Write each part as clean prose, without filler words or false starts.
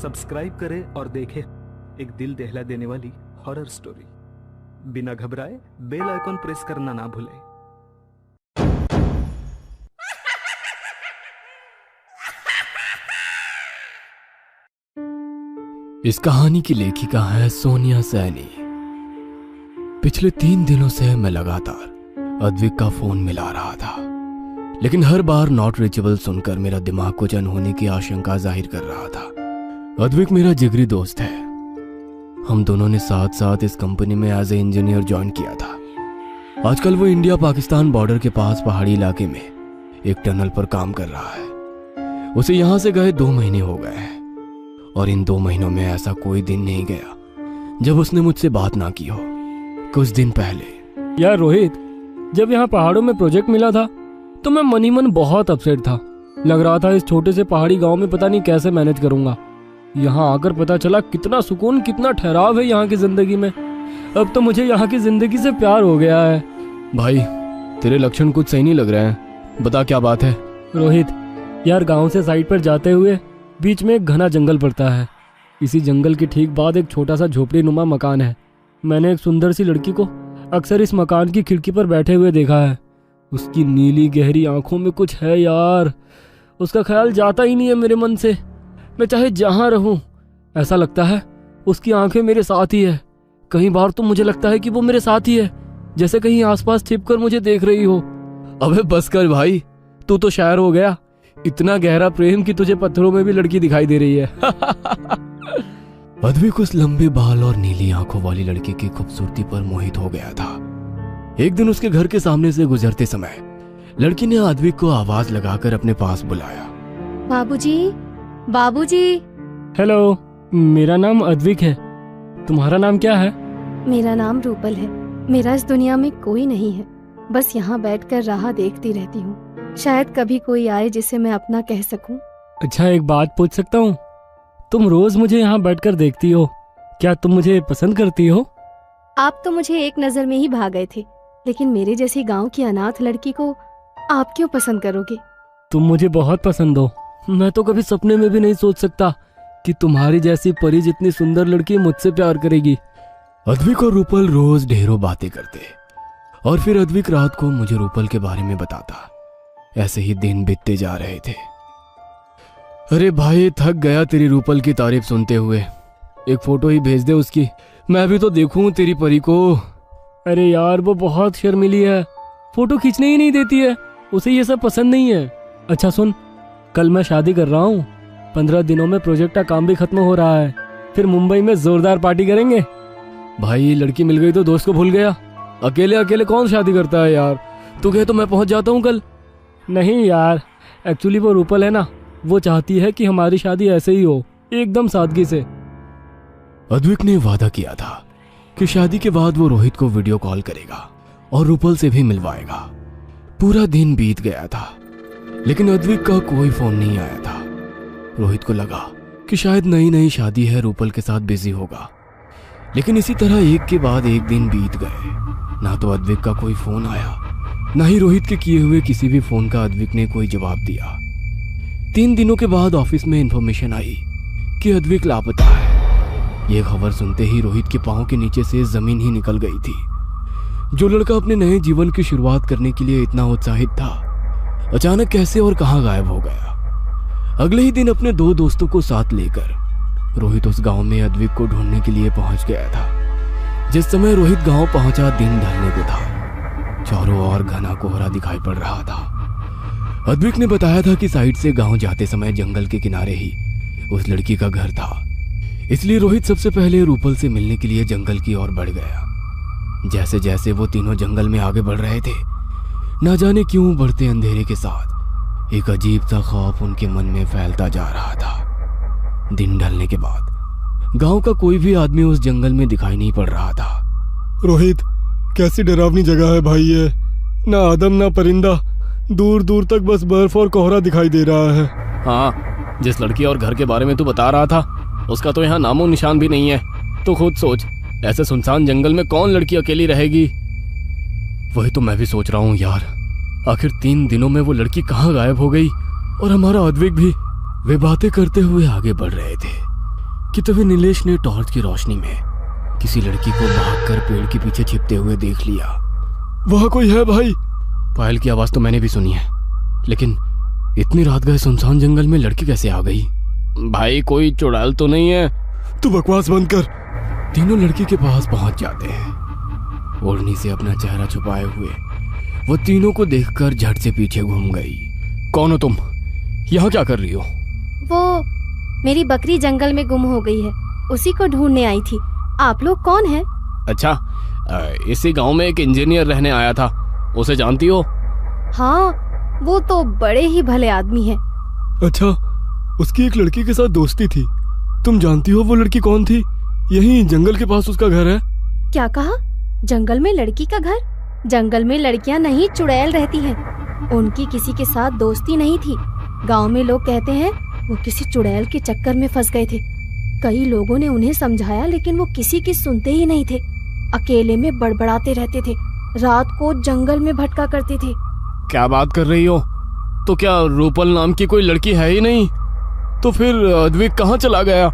Subscribe करें और देखें एक दिल दहला देने वाली हॉरर स्टोरी। बिना घबराए बेल आइकॉन प्रेस करना ना भूलें। इस कहानी की लेखिका है सोनिया सैनी। पिछले 3 दिनों से मैं लगातार अद्विक का फोन मिला रहा था, लेकिन हर बार नॉट रीचेबल सुनकर मेरा दिमाग कुछ अनहोनी की आशंका जाहिर कर रहा था। अद्विक मेरा जिगरी दोस्त है। हम दोनों ने साथ साथ इस कंपनी में एज ए इंजीनियर ज्वाइन किया था। आजकल वो इंडिया पाकिस्तान बॉर्डर के पास पहाड़ी इलाके में एक टनल पर काम कर रहा है। उसे यहां से गए 2 महीने हो गए हैं और इन 2 महीनों में ऐसा कोई दिन नहीं गया जब उसने मुझसे बात ना की हो। कुछ दिन पहले यार रोहित, जब यहाँ पहाड़ों में प्रोजेक्ट मिला था तो मैं मन ही मन बहुत अपसेट था। लग रहा था इस छोटे से पहाड़ी गांव में पता नहीं कैसे मैनेज करूंगा। यहाँ आकर पता चला कितना सुकून, कितना ठहराव है यहाँ की जिंदगी में। अब तो मुझे यहाँ की जिंदगी से प्यार हो गया है। भाई, तेरे लक्षण कुछ सही नहीं लग रहे हैं, बता क्या बात है। रोहित यार, गाँव से साइड पर जाते हुए बीच में एक घना जंगल पड़ता है। इसी जंगल के ठीक बाद एक छोटा सा झोपड़ी नुमा मकान है। मैंने एक सुंदर सी लड़की को अक्सर इस मकान की खिड़की पर बैठे हुए देखा है। उसकी नीली गहरी आंखों में कुछ है यार, उसका ख्याल जाता ही नहीं है मेरे मन से। मैं चाहे जहां रहूं ऐसा लगता है उसकी आंखें मेरे साथ ही है। कई बार तो मुझे लगता है कि वो मेरे साथ ही है, जैसे कहीं आसपास छिपकर मुझे देख रही हो। अबे बस कर भाई, तू तो शायर हो गया। इतना गहरा प्रेम कि तुझे पत्थरों में भी लड़की दिखाई दे रही है। अद्विक उस लंबे बाल और नीली आंखों वाली लड़की की खूबसूरती पर मोहित हो गया था। एक दिन उसके घर के सामने से गुजरते समय लड़की ने अद्विक को आवाज लगाकर अपने पास बुलाया। बाबूजी, बाबूजी। हेलो, मेरा नाम अद्विक है। तुम्हारा नाम क्या है? मेरा नाम रूपल है। मेरा इस दुनिया में कोई नहीं है, बस यहाँ बैठकर राह देखती रहती हूँ। शायद कभी कोई आए जिसे मैं अपना कह सकूं। अच्छा, एक बात पूछ सकता हूँ? तुम रोज मुझे यहाँ बैठकर देखती हो, क्या तुम मुझे पसंद करती हो? आप तो मुझे एक नजर में ही भाग गए थे, लेकिन मेरे जैसी गांव की अनाथ लड़की को आप क्यों पसंद करोगे? तुम मुझे बहुत पसंद हो। मैं तो कभी सपने में भी नहीं सोच सकता कि तुम्हारी जैसी परी जितनी सुंदर लड़की मुझसे प्यार करेगी। अद्विक और रूपल रोज ढेरों बातें करते और फिर अद्विक रात को मुझे रूपल के बारे में बताता। ऐसे ही दिन बीतते जा रहे थे। अरे भाई, थक गया तेरी रूपल की तारीफ सुनते हुए। एक फोटो ही भेज दे उसकी, मैं भी तो देखूं तेरी परी को। अरे यार, वो बहुत शर्मीली है, फोटो खींचने ही नहीं देती है। उसे ये सब पसंद नहीं है। अच्छा सुन, कल मैं शादी कर रहा हूँ। 15 दिनों में प्रोजेक्ट का काम भी खत्म हो रहा है। फिर मुंबई में जोरदार पार्टी करेंगे। भाई, लड़की मिल गई तो दोस्त को भूल गया। अकेले अकेले कौन शादी करता है यार। तू कहे तो मैं पहुंच जाता हूँ कल। नहीं यार, एक्चुअली वो रूपल है ना, वो चाहती है कि हमारी शादी ऐसे ही हो, एकदम सादगी से। अद्विक ने वादा किया था कि शादी के बाद वो रोहित को वीडियो कॉल करेगा और रूपल से भी मिलवाएगा। पूरा दिन बीत गया था, लेकिन अद्विक का कोई फोन नहीं आया था। रोहित को लगा कि शायद नई नई शादी है, रूपल के साथ बिजी होगा। लेकिन इसी तरह एक के बाद एक दिन बीत गए। ना तो अद्विक का कोई फोन आया, ना ही रोहित के किए हुए किसी भी फोन का अद्विक ने कोई जवाब दिया। 3 दिनों के बाद ऑफिस में इंफॉर्मेशन आई कि अद्विक लापता है। ये खबर सुनते ही रोहित के पांव के नीचे से जमीन ही निकल गई थी। जो लड़का अपने नए जीवन की शुरुआत करने के लिए इतना उत्साहित था, अचानक कैसे और कहां गायब हो गया। अगले ही दिन अपने 2 दोस्तों को साथ लेकर रोहित उस गांव में अद्विक को ढूंढने के लिए पहुंच गया था। जिस समय रोहित गांव पहुंचा, दिन ढलने को था। चारों ओर घना कोहरा दिखाई पड़ रहा था। अद्विक ने बताया था कि साइड से गांव जाते समय जंगल के किनारे ही उस लड़की का घर था। इसलिए रोहित सबसे पहले रूपल से मिलने के लिए जंगल की ओर बढ़ गया। जैसे जैसे वो तीनों जंगल में आगे बढ़ रहे थे, ना जाने क्यों बढ़ते अंधेरे के साथ एक अजीब सा खौफ उनके मन में फैलता जा रहा था। दिन ढलने के बाद गांव का कोई भी आदमी उस जंगल में दिखाई नहीं पड़ रहा था। रोहित, कैसी डरावनी जगह है भाई ये। ना आदम ना परिंदा, दूर दूर तक बस बर्फ और कोहरा दिखाई दे रहा है। हाँ, जिस लड़की और घर के बारे में तू बता रहा था, उसका तो यहाँ नामो निशान भी नहीं है। तो खुद सोच, ऐसे सुनसान जंगल में कौन लड़की अकेली रहेगी। वही तो मैं भी सोच रहा हूँ यार। आखिर 3 दिनों में वो लड़की कहाँ गायब हो गई और हमारा अद्विक भी। वे बातें करते हुए आगे बढ़ रहे थे कि तभी नीलेश ने टॉर्च की रोशनी में किसी लड़की को भागकर पेड़ के पीछे छिपते हुए देख लिया। वहां कोई है भाई। पायल की आवाज तो मैंने भी सुनी है, लेकिन इतनी रात गए सुनसान जंगल में लड़की कैसे आ गई? भाई कोई चुड़ैल तो नहीं है? तू बकवास बंद कर। तीनों लड़की के पास पहुंच जाते हैं। ओढ़नी से अपना चेहरा छुपाए हुए वो तीनों को देखकर झट से पीछे घूम गई। कौन हो तुम? यहाँ क्या कर रही हो? वो मेरी बकरी जंगल में गुम हो गई है, उसी को ढूंढने आई थी। आप लोग कौन हैं? अच्छा, इसी गांव में एक इंजीनियर रहने आया था, उसे जानती हो? हाँ, वो तो बड़े ही भले आदमी हैं। अच्छा, उसकी एक लड़की के साथ दोस्ती थी। तुम जानती हो वो लड़की कौन थी? यहीं जंगल के पास उसका घर है। क्या कहा? जंगल में लड़की का घर? जंगल में लड़कियां नहीं, चुड़ैल रहती हैं। उनकी किसी के साथ दोस्ती नहीं थी। गांव में लोग कहते हैं वो किसी चुड़ैल के चक्कर में फंस गए थे। कई लोगों ने उन्हें समझाया, लेकिन वो किसी की सुनते ही नहीं थे। अकेले में बड़बड़ाते रहते थे, रात को जंगल में भटका करते थे। क्या बात कर रही हो? तो क्या रूपल नाम की कोई लड़की है ही नहीं? तो फिर अद्विक कहाँ चला गया?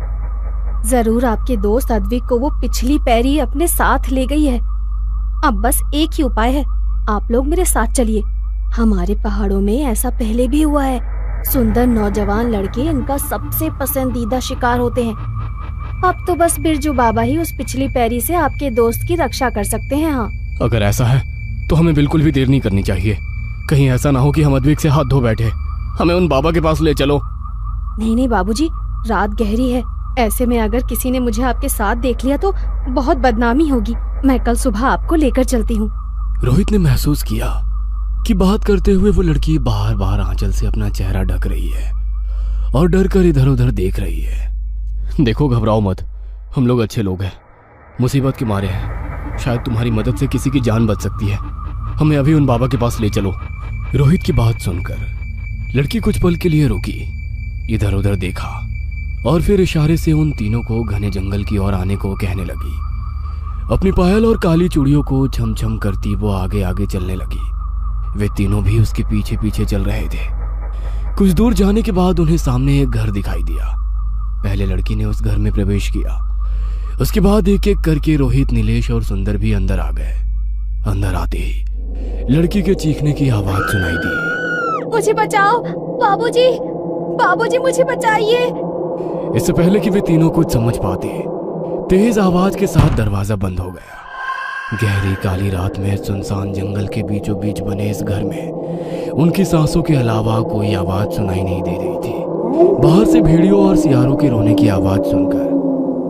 जरूर आपके दोस्त अद्विक को वो पिछली पैरी अपने साथ ले गई है। अब बस एक ही उपाय है, आप लोग मेरे साथ चलिए। हमारे पहाड़ों में ऐसा पहले भी हुआ है। सुंदर नौजवान लड़के इनका सबसे पसंदीदा शिकार होते हैं। अब तो बस बिरजू बाबा ही उस पिछली पैरी से आपके दोस्त की रक्षा कर सकते हैं। हाँ, अगर ऐसा है तो हमें बिल्कुल भी देर नहीं करनी चाहिए। कहीं ऐसा ना हो कि हम अद्विक से हाथ धो बैठे। हमें उन बाबा के पास ले चलो। नहीं नहीं बाबूजी, रात गहरी है। ऐसे में अगर किसी ने मुझे आपके साथ देख लिया तो बहुत बदनामी होगी। मैं कल सुबह आपको लेकर चलती हूँ। रोहित ने महसूस किया कि बात करते हुए वो लड़की बार बार आंचल से अपना चेहरा ढक रही है और डर कर इधर उधर देख रही है। देखो, घबराओ मत, हम लोग अच्छे लोग हैं, मुसीबत के मारे हैं। शायद तुम्हारी मदद से किसी की जान बच सकती है। हमें अभी उन बाबा के पास ले चलो। रोहित की बात सुनकर लड़की कुछ पल के लिए रुकी, इधर उधर देखा और फिर इशारे से उन तीनों को घने जंगल की ओर आने को कहने लगी। अपनी पायल और काली चूड़ियों को छम छम करती वो आगे आगे चलने लगी। वे तीनों भी उसके पीछे पीछे चल रहे थे। कुछ दूर जाने के बाद उन्हें सामने एक घर दिखाई दिया। पहले लड़की ने उस घर में प्रवेश किया। उसके बाद एक एक करके रोहित, नीलेश और सुंदर भी अंदर आ गए। अंदर आते ही लड़की के चीखने की आवाज सुनाई दी। मुझे बचाओ बाबूजी, बाबूजी मुझे बचाइए। इससे पहले कि वे तीनों कुछ समझ पाते, तेज आवाज के साथ दरवाजा बंद हो गया। गहरी काली रात में सुनसान जंगल के बीचों बीच बने इस घर में उनकी सांसों के अलावा कोई आवाज सुनाई नहीं दे रही थी। बाहर से भेड़ियों और सियारों के रोने की आवाज सुनकर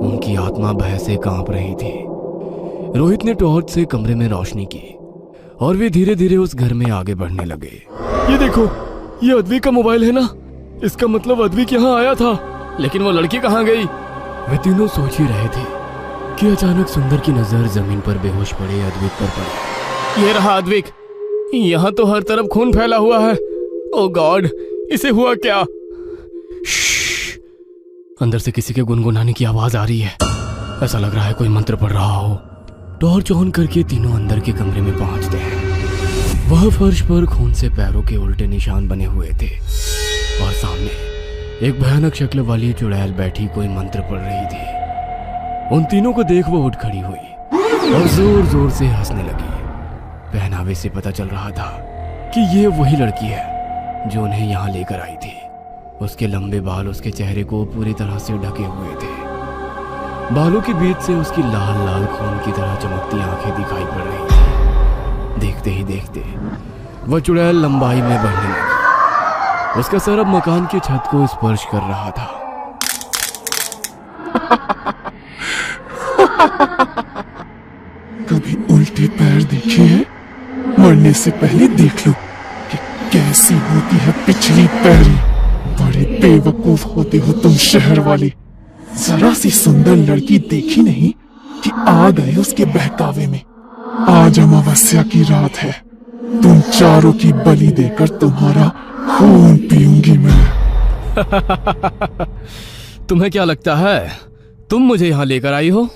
उनकी आत्मा भय से कांप रही थी। रोहित ने टॉर्च से कमरे में रोशनी की और वे धीरे धीरे उस घर में आगे बढ़ने लगे। ये देखो, ये अद्विक का मोबाइल है ना? इसका मतलब अद्विक यहाँ आया था। लेकिन वो लड़की कहाँ गई? वे तीनों सोच ही रहे थे कि अचानक सुंदर की नजर जमीन पर बेहोश पड़े अद्विक पर पड़ी। ये रहा अद्विक। यहाँ तो हर तरफ खून फैला हुआ है। ओ गॉड, इसे हुआ क्या? अंदर से किसी के गुनगुनाने की आवाज आ रही है। ऐसा लग रहा है कोई मंत्र पढ़ रहा हो। टॉर्च ऑन करके तीनों अंदर के कमरे में पहुंचते हैं। वह फर्श पर खून से पैरों के उल्टे निशान बने हुए थे और सामने एक भयानक शक्ल वाली चुड़ैल बैठी कोई मंत्र पढ़ रही थी। उन तीनों को देख वो उठ खड़ी हुई और जोर जोर से हंसने लगी। पहनावे से पता चल रहा था कि ये वही लड़की है जो उन्हें यहाँ लेकर आई थी। उसके लंबे बाल उसके चेहरे को पूरी तरह से ढके हुए थे। बालों के बीच से उसकी लाल लाल खून की तरह चमकती आंखें दिखाई पड़ रही थी। देखते ही देखते वह चुड़ैल लंबाई में बढ़ने लगी। उसका सर अब मकान की छत को स्पर्श कर रहा था। कभी उल्टे पैर देखे हैं? मरने से पहले देख लो कि कैसी होती है पिछली पैरी। बड़े बेवकूफ होते हो तुम शहर वाले। जरा सी सुंदर लड़की देखी नहीं कि आ गए उसके बहकावे में। आज अमावस्या की रात है। तुम चारों की बलि देकर तुम्हारा खून पीऊंगी मैं। तुम्हें क्या लगता है तुम मुझे यहाँ लेकर आई हो?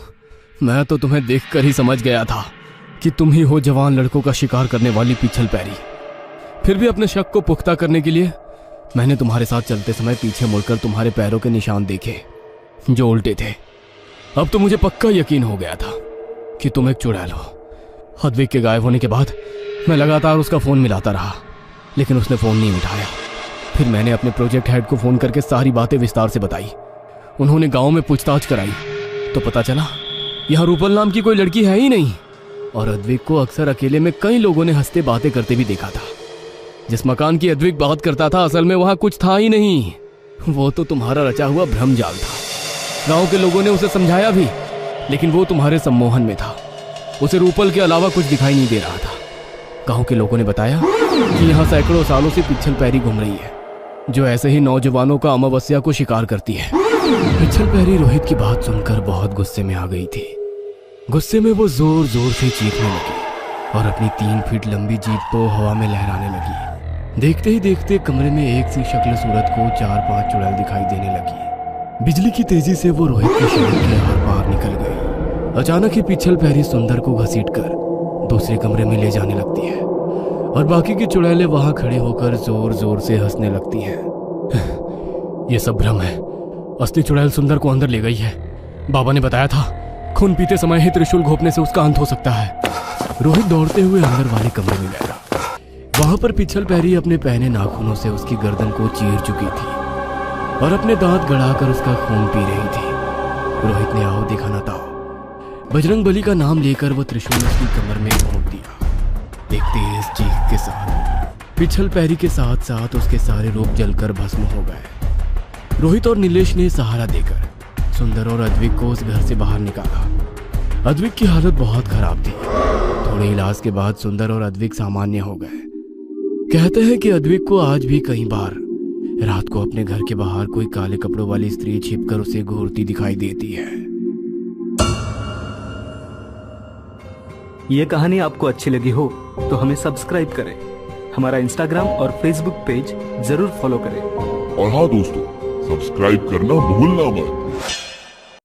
मैं तो तुम्हें देखकर ही समझ गया था कि तुम ही हो जवान लड़कों का शिकार करने वाली पिछल पैरी। फिर भी अपने शक को पुख्ता करने के लिए मैंने तुम्हारे साथ चलते समय पीछे मुड़कर तुम्हारे पैरों के निशान देखे। जो उल्टे थे। अब तो मुझे पक्का यकीन हो गया था कि तुम एक चुड़ैल हो। अद्विक के गायब होने के बाद मैं लगातार उसका फोन मिलाता रहा, लेकिन उसने फोन नहीं उठाया। फिर मैंने अपने प्रोजेक्ट हेड को फोन करके सारी बातें विस्तार से बताई। उन्होंने गांव में पूछताछ कराई तो पता चला यहाँ रूपल नाम की कोई लड़की है ही नहीं, और अद्विक को अक्सर अकेले में कई लोगों ने हंसते बातें करते भी देखा था। जिस मकान की अद्विक बात करता था असल में वहां कुछ था ही नहीं, वो तो तुम्हारा रचा हुआ भ्रम जाल था। गांव के लोगों ने उसे समझाया भी, लेकिन वो तुम्हारे सम्मोहन में था। उसे रूपल के अलावा कुछ दिखाई नहीं दे रहा था। गांव के लोगों ने बताया कि यहाँ सैकड़ों सालों से पिछल पैरी घूम रही है, जो ऐसे ही नौजवानों का अमावस्या को शिकार करती है। पिछल पैरी रोहित की बात सुनकर बहुत गुस्से में आ गई थी। गुस्से में वो जोर जोर से चीखने लगी और अपनी 3 फीट लंबी जीभ को हवा में लहराने लगी। देखते ही देखते कमरे में एक सी शक्ल सूरत को 4-5 चुड़ैल दिखाई देने लगी। बिजली की तेजी से वो रोहित के शरीर के आर पार निकल गई। अचानक ही पिछल पैरी सुंदर को घसीटकर दूसरे कमरे में ले जाने लगती है और बाकी की चुड़ैलें वहां खड़े होकर जोर जोर से हंसने लगती हैं। ये सब भ्रम है, असली चुड़ैल सुंदर को अंदर ले गई है। बाबा ने बताया था खून पीते समय ही त्रिशूल घोंपने से उसका अंत हो सकता है। रोहित दौड़ते हुए अंदर वाले कमरे में गया। वहां पर पिछल पैरी अपने पहने नाखूनों से उसकी गर्दन को चीर चुकी थी और अपने दांत गड़ाकर उसका खून पी रही थी। रोहित ने आओ दिखाना ताओ बजरंग बली का नाम लेकर वो त्रिशूल उसकी कमर में घोंप दिया। एक तेज चीख के साथ पिछल पैरी के साथ साथ उसके सारे रूप जलकर भस्म हो गए। रोहित और नीलेश ने सहारा देकर सुंदर और अद्विक को उस घर से बाहर निकाला। अद्विक की हालत बहुत खराब थी। थोड़े इलाज के बाद सुंदर और अद्विक सामान्य हो गए। कहते हैं कि अद्विक को आज भी कई बार रात को अपने घर के बाहर कोई काले कपड़ों वाली स्त्री छिपकर उसे घूरती दिखाई देती है। ये कहानी आपको अच्छी लगी हो तो हमें सब्सक्राइब करें, हमारा इंस्टाग्राम और फेसबुक पेज जरूर फॉलो करें। और हाँ दोस्तों, सब्सक्राइब करना भूलना मत।